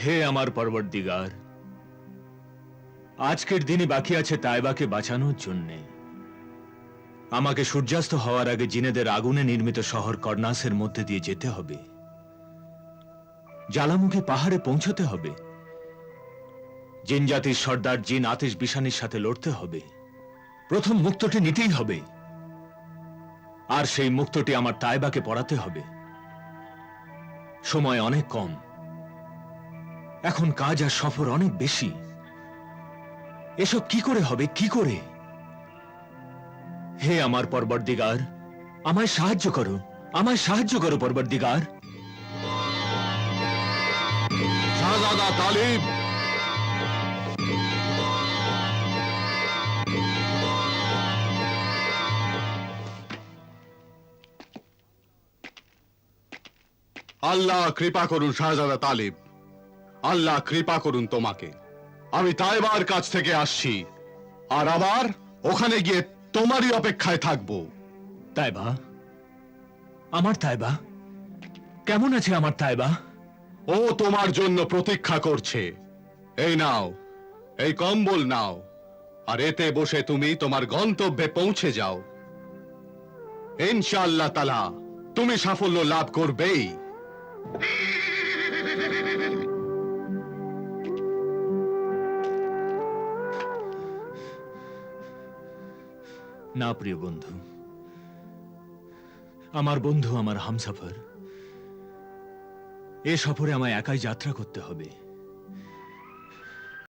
হে আমার পরবর্তীগার, আজকের দিনই বাকি আছে তাইবাকে বাঁচানোর জন্যে। আমাকে সূর্যাস্ত হওয়ার আগে জিনেদের আগুনে নির্মিত শহর কর্নাসের মধ্যে দিয়ে যেতে হবে, জ্বালামুখী পাহাড়ে পৌঁছতে হবে, জিন জাতির সর্দার জিন আতিশ বিশানির সাথে লড়তে হবে। প্রথম মুক্তটি নিতেই হবে, আর সেই মুক্তটি আমার তাইবাকে পড়াতে হবে। সময় অনেক কম, এখন কাজ আর সফর অনেক বেশি। এসব কি করে হবে, কি করে? হে আমার পরবর্তীগার, আমায় সাহায্য করো, আমায় সাহায্য করো পরবর্তীগার। শাহজাদা তালিব, আল্লাহ কৃপা করুন শাহজাদা তালিব, আল্লাহ কৃপা করুন তোমাকে। আমি তাইবার কাছ থেকে আসছি, আর আবার ওখানে গিয়ে তোমারই অপেক্ষায় থাকবো। তাইবা, আমার তাইবা কেমন আছে? আমার তাইবা ও তোমার জন্য প্রতীক্ষা করছে। এই নাও, এই কম্বল নাও, আর এতে বসে তুমি তোমার গন্তব্যে পৌঁছে যাও। ইনশাআল্লাহ তাআলা তুমি সাফল্য লাভ করবেই। না প্রিয় বন্ধু, আমার বন্ধু, আমার হামসফর, এ সফরে আমায় একাই যাত্রা করতে হবে।